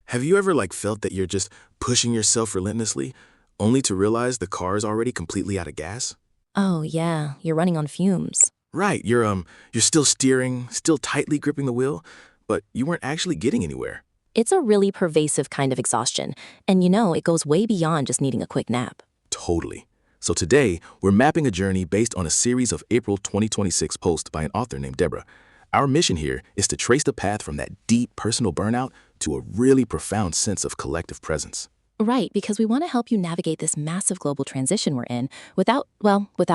Have you ever felt that you're just pushing yourself relentlessly, only to realize the car is already completely out of gas? Oh, yeah, you're running on fumes. Right, you're still steering, still tightly gripping the wheel, but you weren't actually getting anywhere. It's a really pervasive kind of exhaustion, and it goes way beyond just needing a quick nap. Totally. So today, we're mapping a journey based on a series of April 2026 posts by an author named Deborah. Our mission here is to trace the path from that deep personal burnout to a really profound sense of collective presence. Right, because we want to help you navigate this massive global transition we're in without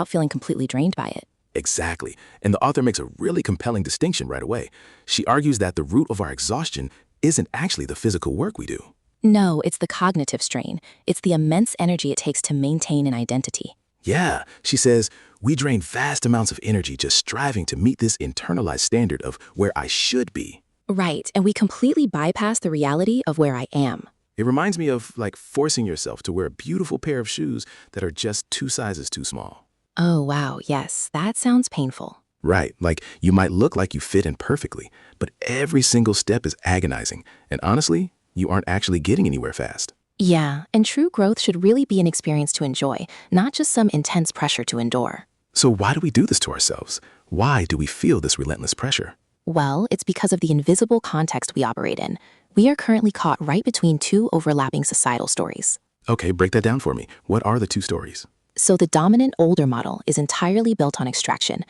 feeling completely drained by it. Exactly. And the author makes a really compelling distinction right away. She argues that the root of our exhaustion isn't actually the physical work we do. No, it's the cognitive strain. It's the immense energy it takes to maintain an identity. Yeah, she says, we drain vast amounts of energy just striving to meet this internalized standard of where I should be. Right, and we completely bypass the reality of where I am. It reminds me of forcing yourself to wear a beautiful pair of shoes that are just 2 sizes too small. Oh, wow, yes, that sounds painful. Right, you might look like you fit in perfectly, but every single step is agonizing, and honestly, you aren't actually getting anywhere fast. Yeah, and true growth should really be an experience to enjoy, not just some intense pressure to endure. So why do we do this to ourselves? Why do we feel this relentless pressure? Well, it's because of the invisible context we operate in. We are currently caught right between two overlapping societal stories. Okay, break that down for me. What are the two stories? So the dominant older model is entirely built on extraction,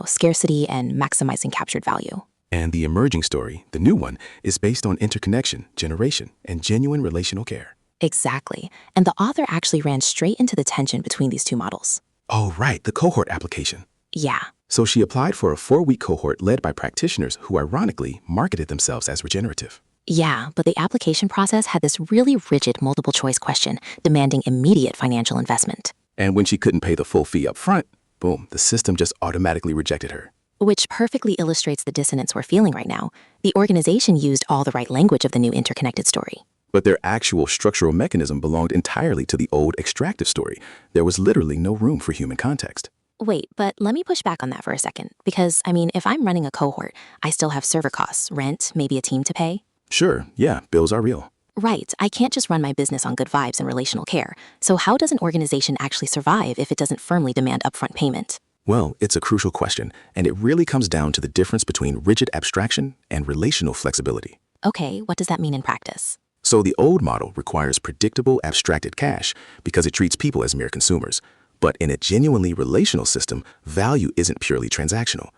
scarcity and maximizing captured value. And the emerging story, the new one, is based on interconnection, generation, and genuine relational care. Exactly. And the author actually ran straight into the tension between these two models. Oh, right, the cohort application. Yeah. So she applied for a 4-week cohort led by practitioners who ironically marketed themselves as regenerative. Yeah, but the application process had this really rigid multiple choice question demanding immediate financial investment. And when she couldn't pay the full fee up front, boom, the system just automatically rejected her. Which perfectly illustrates the dissonance we're feeling right now. The organization used all the right language of the new interconnected story. But their actual structural mechanism belonged entirely to the old extractive story. There was literally no room for human context. Wait, but let me push back on that for a second. Because, if I'm running a cohort, I still have server costs, rent, maybe a team to pay. Sure, yeah, bills are real. Right, I can't just run my business on good vibes and relational care. So how does an organization actually survive if it doesn't firmly demand upfront payment? Well, it's a crucial question, and it really comes down to the difference between rigid abstraction and relational flexibility. Okay, what does that mean in practice? So the old model requires predictable abstracted cash because it treats people as mere consumers. But in a genuinely relational system, value isn't purely transactional.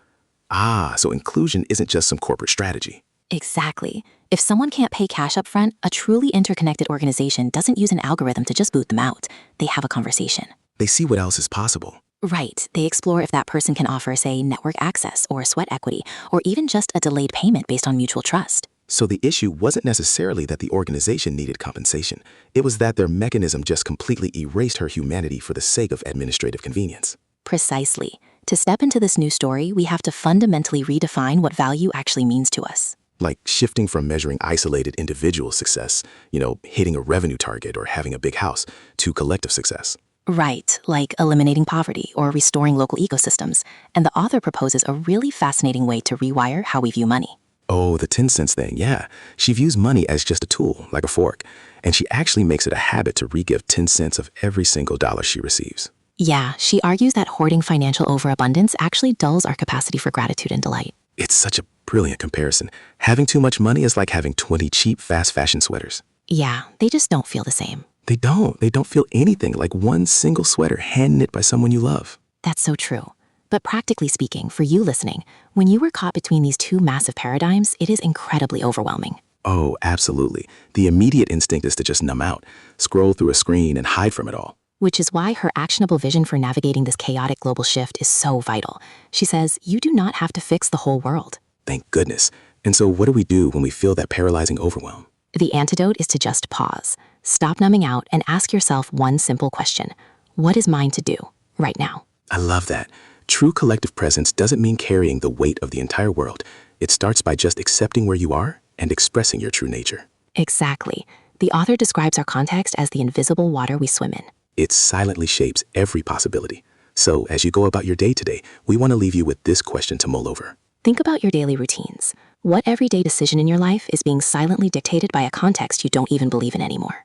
So inclusion isn't just some corporate strategy. Exactly. If someone can't pay cash up front, a truly interconnected organization doesn't use an algorithm to just boot them out. They have a conversation. They see what else is possible. Right. They explore if that person can offer, say, network access or sweat equity, or even just a delayed payment based on mutual trust. So the issue wasn't necessarily that the organization needed compensation. It was that their mechanism just completely erased her humanity for the sake of administrative convenience. Precisely. To step into this new story, we have to fundamentally redefine what value actually means to us. Like shifting from measuring isolated individual success, hitting a revenue target or having a big house, to collective success. Right, like eliminating poverty or restoring local ecosystems. And the author proposes a really fascinating way to rewire how we view money. Oh, the 10 cents thing, yeah. She views money as just a tool, like a fork, and she actually makes it a habit to re-give 10 cents of every single dollar she receives. Yeah, she argues that hoarding financial overabundance actually dulls our capacity for gratitude and delight. It's such a brilliant comparison. Having too much money is like having 20 cheap, fast fashion sweaters. Yeah, they just don't feel the same. They don't feel anything like one single sweater hand-knit by someone you love. That's so true. But practically speaking, for you listening, when you were caught between these two massive paradigms, it is incredibly overwhelming. Oh, absolutely. The immediate instinct is to just numb out, scroll through a screen and hide from it all. Which is why her actionable vision for navigating this chaotic global shift is so vital. She says, you do not have to fix the whole world. Thank goodness. And so what do we do when we feel that paralyzing overwhelm? The antidote is to just pause. Stop numbing out and ask yourself one simple question. What is mine to do right now? I love that. True collective presence doesn't mean carrying the weight of the entire world. It starts by just accepting where you are and expressing your true nature. Exactly. The author describes our context as the invisible water we swim in. It silently shapes every possibility. So as you go about your day today, we want to leave you with this question to mull over. Think about your daily routines. What everyday decision in your life is being silently dictated by a context you don't even believe in anymore?